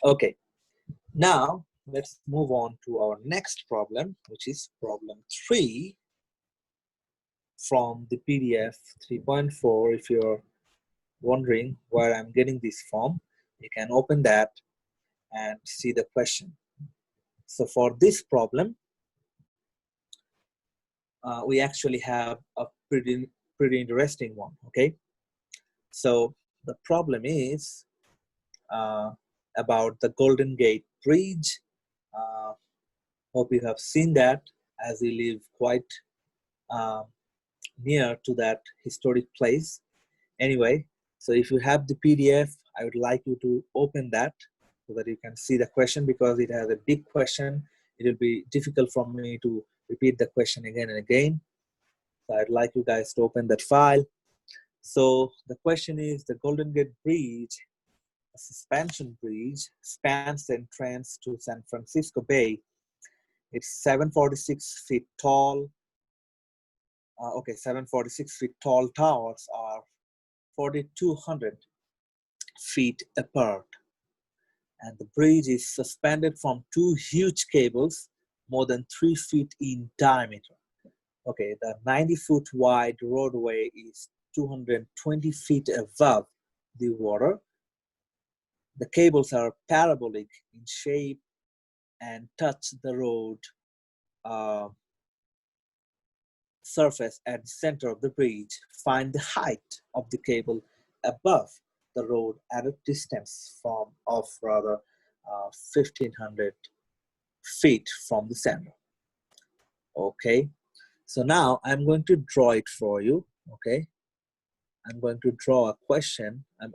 Okay, now let's move on to our next problem, which is problem 3 from the PDF 3.4. If you're wondering where I'm getting this from, you can open that and see the question. So for this problem, we actually have a pretty interesting one. Okay, so the problem is about the Golden Gate Bridge. Hope you have seen that, as we live quite near to that historic place. Anyway, so if you have the PDF, I would like you to open that so that you can see the question, because it has a big question. It will be difficult for me to repeat the question again and again. So I'd like you guys to open that file. So the question is, the Golden Gate Bridge, a suspension bridge, spans the entrance to San Francisco Bay. It's 746 feet tall. 746 feet tall towers are 4,200 feet apart. And the bridge is suspended from two huge cables, more than 3 feet in diameter. Okay, the 90-foot wide roadway is 220 feet above the water. The cables are parabolic in shape and touch the road surface at the center of the bridge. Find the height of the cable above the road at a distance of 1,500 feet from the center. Okay, so now I'm going to draw it for you. Okay, I'm going to draw a question. I'm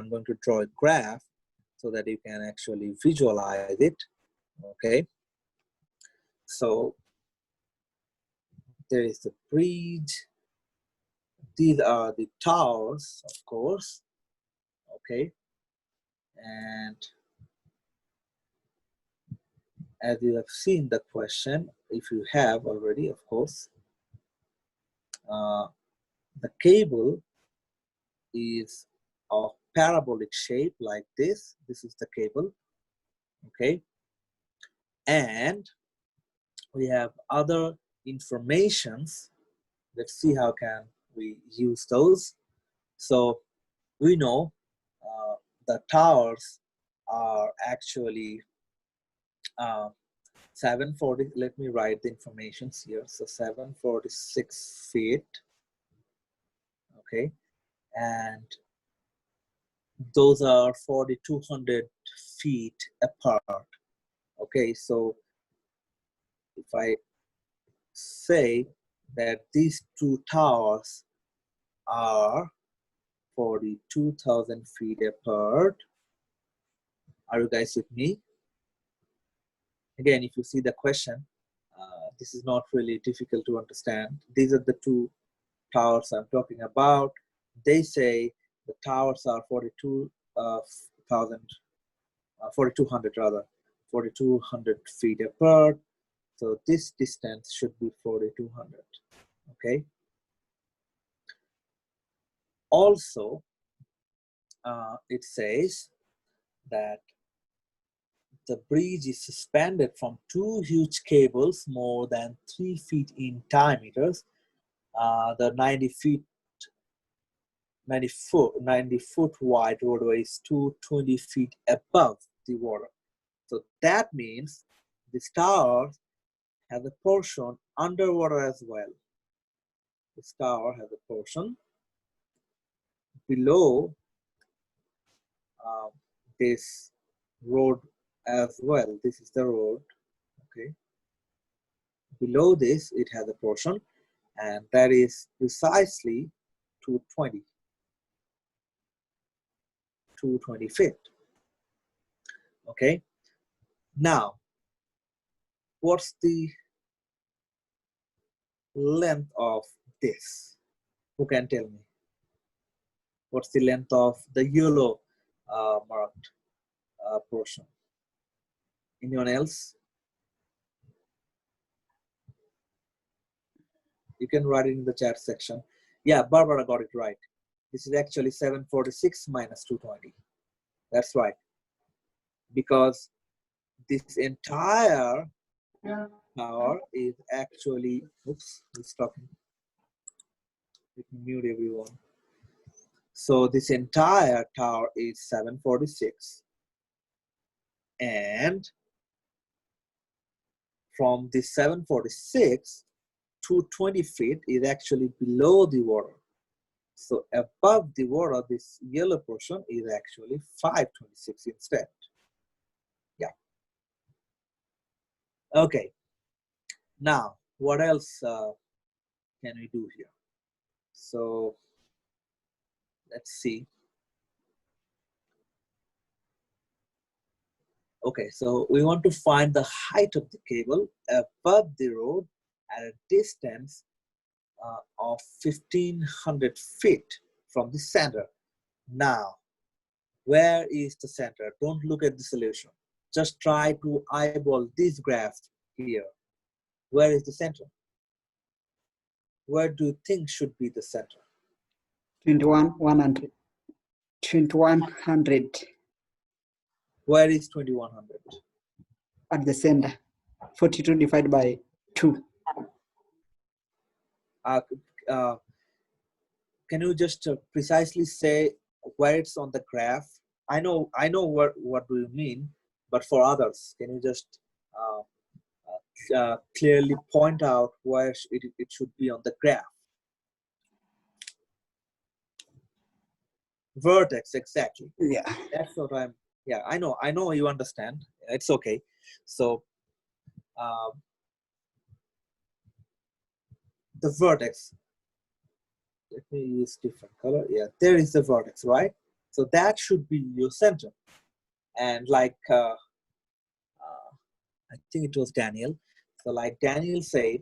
going to draw a graph so that you can actually visualize it. Okay, so there is the bridge. These are the towers, of course. Okay, and as you have seen the question, if you have already, of course, the cable is of parabolic shape like this. This is the cable. Okay, and we have other informations. Let's see how can we use those. So we know the towers are actually 740. Let me write the informations here. So 746 feet. Okay, and those are 4,200 feet apart. Okay, so if I say that these two towers are 42,000 feet apart, are you guys with me? Again, if you see the question, this is not really difficult to understand. These are the two towers I'm talking about. They say the towers are 4,200 feet apart. So this distance should be 4,200. Okay. Also, it says that the bridge is suspended from two huge cables more than 3 feet in diameters. The 90 foot wide roadway is 220 feet above the water. So that means this tower has a portion underwater as well. This tower has a portion below this road as well. This is the road. Okay. Below this, it has a portion, and that is precisely 220 feet. Okay. Now, what's the length of this? Who can tell me? What's the length of the yellow marked portion? Anyone else? You can write it in the chat section. Yeah, Barbara got it right. This is actually 746 minus 220. That's right. because this entire tower is actually, oops, it's talking. Let me mute everyone. So this entire tower is 746, and from this 746 to 20 feet is actually below the water. So above the water, this yellow portion is actually 526 instead. Yeah. Okay. Now, what else can we do here? So let's see. Okay, so we want to find the height of the cable above the road at a distance of 1500 feet from the center. Now, where is the center? Don't look at the solution. Just try to eyeball this graph here. Where is the center? Where do you think should be the center? 2100. 2100 Where is 2100? at the center. 42 divided by 2. Can you just precisely say where it's on the graph? I know what do you mean, but for others, can you just clearly point out where it should be on the graph? Vertex, exactly. Yeah. That's what I'm. Yeah, I know you understand. It's okay. So the vertex. Let me use different color. Yeah, there is the vertex, right? So that should be your center. And like I think it was Daniel. So like Daniel said,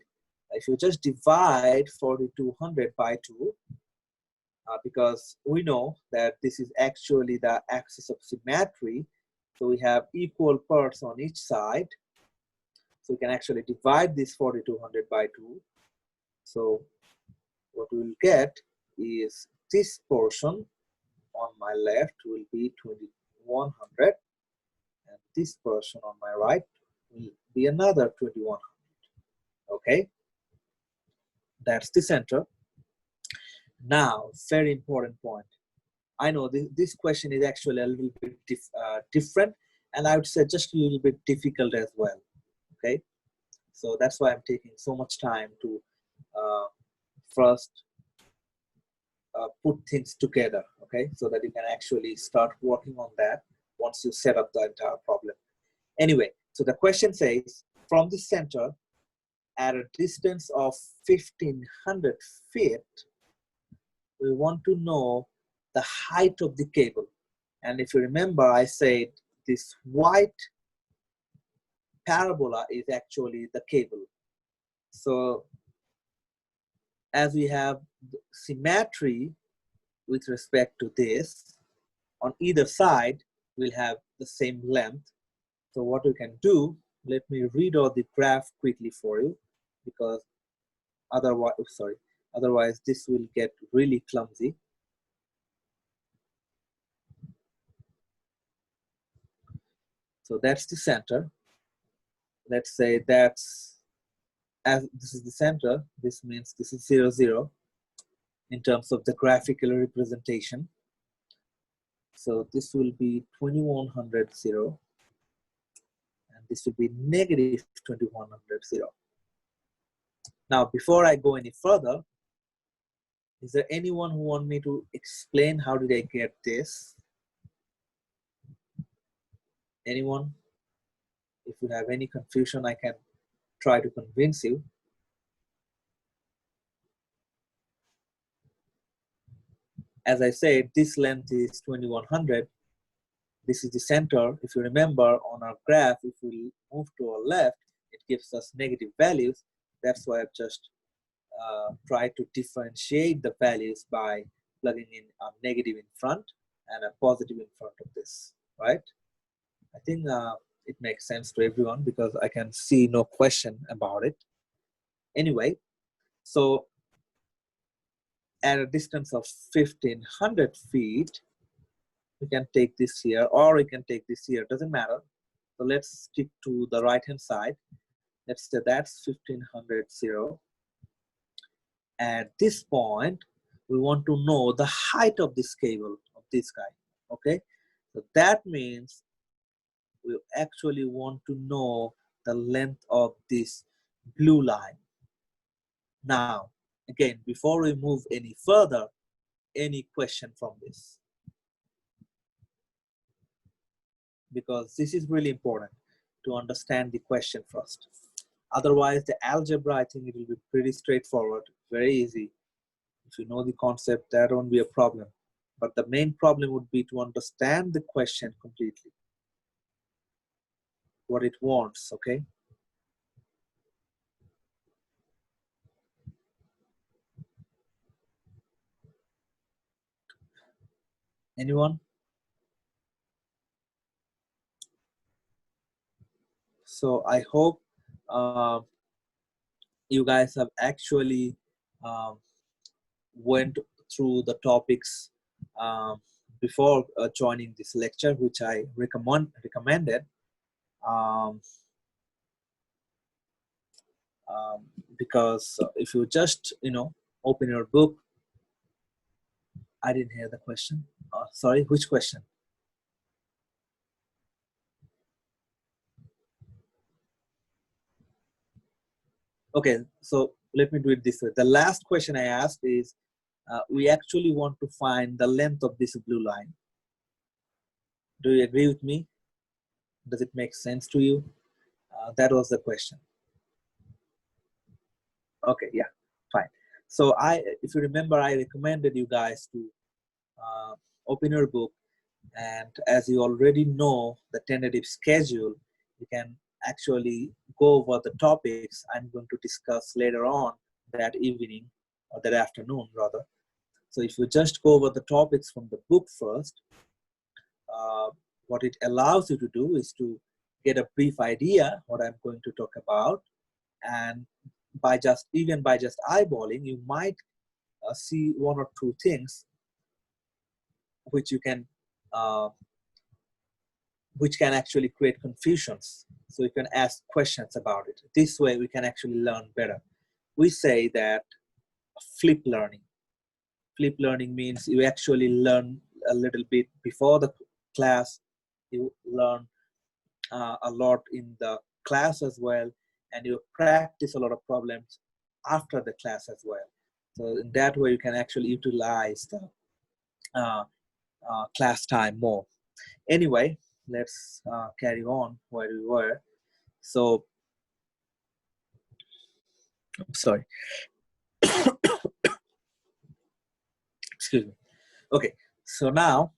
if you just divide 4200 by 2, because we know that this is actually the axis of symmetry. So we have equal parts on each side. So we can actually divide this 4200 by 2. So what we will get is this portion on my left will be 2100, and this portion on my right will be another 2100. Okay, that's the center. Now, very important point. I know this question is actually a little bit different, and I would say just a little bit difficult as well. Okay, so that's why I'm taking so much time to first put things together, okay, so that you can actually start working on that once you set up the entire problem. Anyway, so the question says, from the center at a distance of 1500 feet, we want to know the height of the cable. And if you remember, I said this white parabola is actually the cable. So as we have symmetry with respect to this, on either side, we'll have the same length. So what we can do, let me read out the graph quickly for you, because otherwise this will get really clumsy. So that's the center. Let's say that's, as this is the center, this means this is 0, 0 in terms of the graphical representation. So this will be 2100, 0, and this will be negative 2100, 0. Now, before I go any further, is there anyone who want me to explain how did I get this? Anyone? If you have any confusion, I can try to convince you. As I said, this length is 2100. This is the center. If you remember on our graph, if we move to our left, it gives us negative values. That's why I've just tried to differentiate the values by plugging in a negative in front and a positive in front of this, right? I think it makes sense to everyone because I can see no question about it. Anyway, so at a distance of 1500 feet, We can take this here, or we can take this here, doesn't matter. So let's stick to the right hand side. Let's say that's 1500 0. At this point, we want to know the height of this cable of this guy. Okay, so that means we actually want to know the length of this blue line. Now, again, before we move any further, any question from this? Because this is really important to understand the question first. Otherwise, the algebra, I think it will be pretty straightforward, very easy. If you know the concept, that won't be a problem. But the main problem would be to understand the question completely, what it wants, okay? Anyone? So I hope you guys have actually went through the topics before joining this lecture, which I recommended. Because if you just, open your book. I didn't hear the question. Sorry, which question? Okay, so let me do it this way. The last question I asked is, we actually want to find the length of this blue line. Do you agree with me? Does it make sense to you? That was the question. Okay, yeah, fine. So if you remember, I recommended you guys to open your book, and as you already know the tentative schedule, you can actually go over the topics I'm going to discuss later on that evening, or that afternoon rather. So if you just go over the topics from the book first, what it allows you to do is to get a brief idea what I'm going to talk about, and even by just eyeballing, you might see one or two things which can actually create confusions. So you can ask questions about it. This way we can actually learn better. We say that flip learning. Flip learning means you actually learn a little bit before the class, you learn a lot in the class as well, and you practice a lot of problems after the class as well. So in that way you can actually utilize the class time more. Anyway, let's carry on where we were. So, I'm sorry. Excuse me. Okay, so now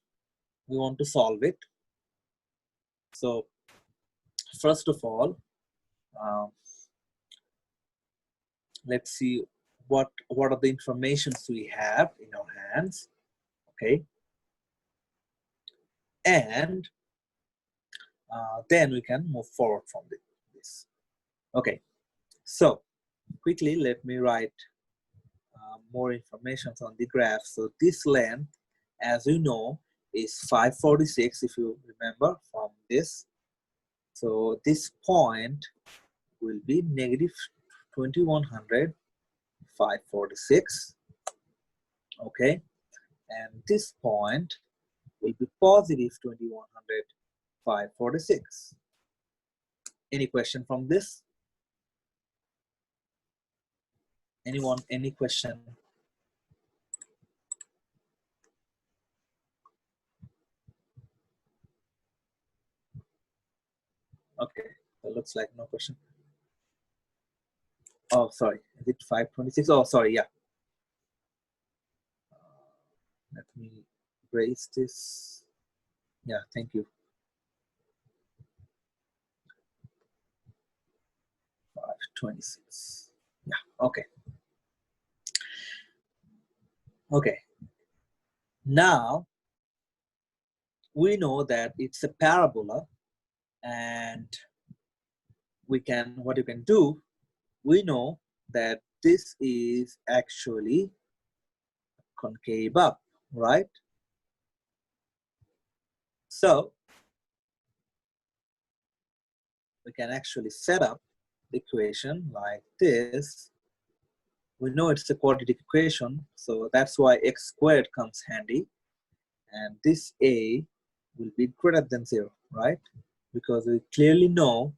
we want to solve it. So first of all, let's see what are the informations we have in our hands. Okay, and then we can move forward from this. Okay, so quickly let me write more information on the graph. So this length, as you know, is 546, if you remember from this. So this point will be negative 2100, 546. Okay, and this point will be positive 2100, 546. Any question from this? Anyone, any question? Okay, it looks like no question. Oh, sorry, is it 526? Oh, sorry, yeah. Let me erase this. Yeah, thank you. 526. Yeah, okay. Okay. Now we know that it's a parabola, and what you can do, we know that this is actually concave up, right? So we can actually set up the equation like this. We know it's a quadratic equation, so that's why x squared comes handy. And this a will be greater than 0, right? Because we clearly know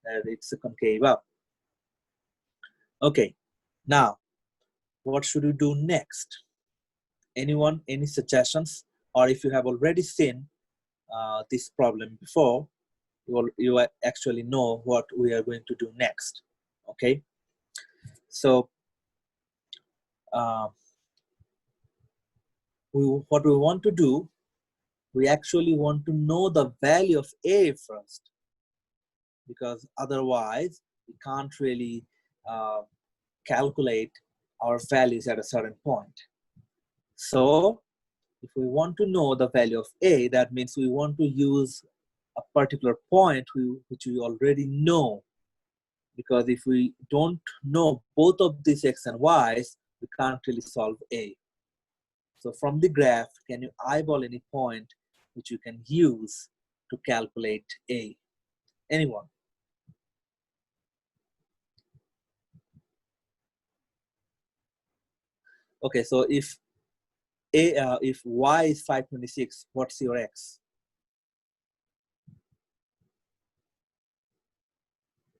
that it's a concave up. Okay, now what should we do next? Anyone, any suggestions? Or if you have already seen this problem before, you actually know what we are going to do next. Okay, so what we want to do, we actually want to know the value of a first, because otherwise we can't really calculate our values at a certain point. So if we want to know the value of a, that means we want to use a particular point which we already know, because if we don't know both of these x and y's, we can't really solve a. So from the graph, can you eyeball any point which you can use to calculate a? Anyone? Okay, so if y is 526, what's your x?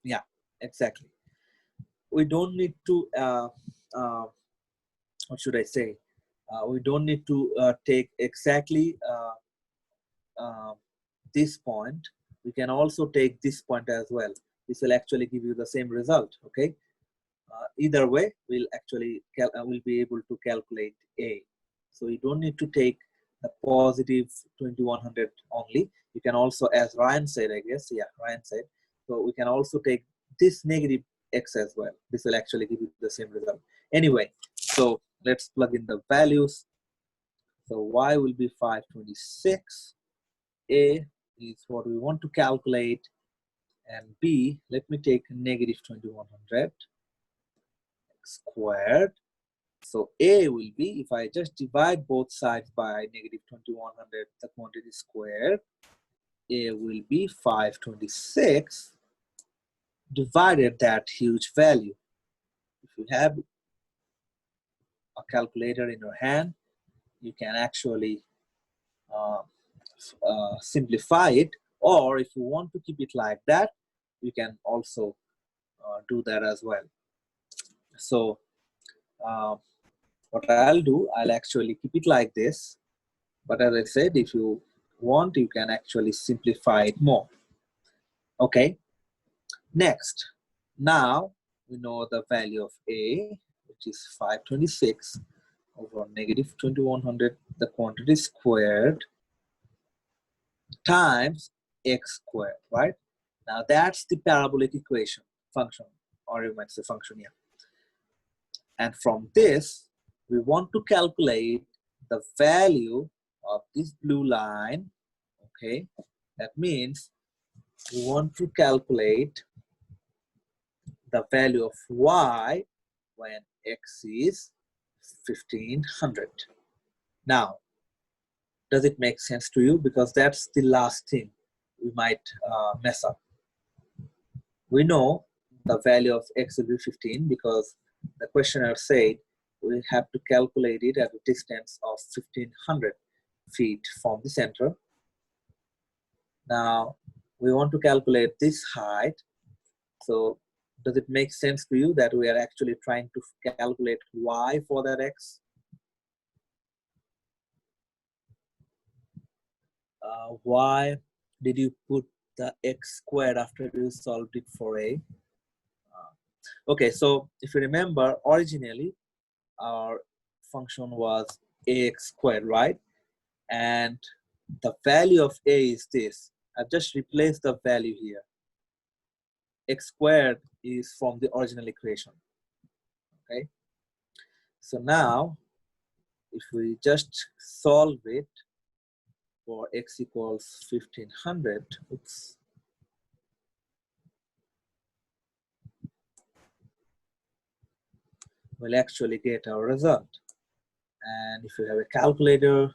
Yeah, exactly. We don't need to what should I say? We don't need to take exactly this point. We can also take this point as well. This will actually give you the same result. Okay. Either way, we'll actually we'll be able to calculate a. So you don't need to take the positive 2100 only. You can also, as Ryan said, I guess, yeah, Ryan said. So we can also take this negative x as well. This will actually give you the same result. Anyway, so let's plug in the values. So y will be 526. A is what we want to calculate, and b, let me take negative 2100 squared. So a will be, if I just divide both sides by negative 2100, the quantity squared, a will be 526 divided that huge value. If you have a calculator in your hand, you can actually simplify it, or if you want to keep it like that, you can also do that as well. So what I'll do, I'll actually keep it like this, but as I said, if you want, you can actually simplify it more. Okay, next, now we know the value of a, which is 526 over negative 2100, the quantity squared, times x squared, right? Now that's the parabolic equation, function, or you might say function here. And from this, we want to calculate the value of this blue line. Okay, that means we want to calculate the value of y when x is 1500. Now, does it make sense to you? Because that's the last thing we might mess up. We know the value of x will be 15 because the questionnaire said we have to calculate it at a distance of 1500 feet from the center. Now we want to calculate this height. So does it make sense to you that we are actually trying to calculate y for that x? Why did you put the x squared after you solved it for a? Okay, so if you remember, originally our function was ax squared, right? And the value of a is this. I've just replaced the value here. X squared is from the original equation. Okay, so now if we just solve it for x equals 1500, oops, we'll actually get our result. And if you have a calculator,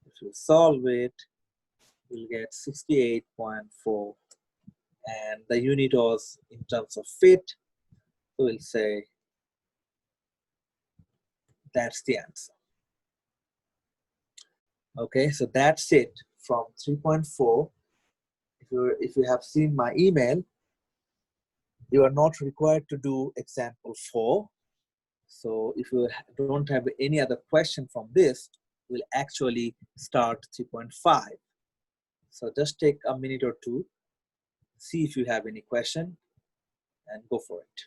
if you solve it, we'll get 68.4. And the unit was in terms of feet, so we'll say that's the answer. Okay, so that's it from 3.4. If you have seen my email, you are not required to do example 4. So if you don't have any other question from this, we'll actually start 3.5. So just take a minute or two, see if you have any question, and go for it.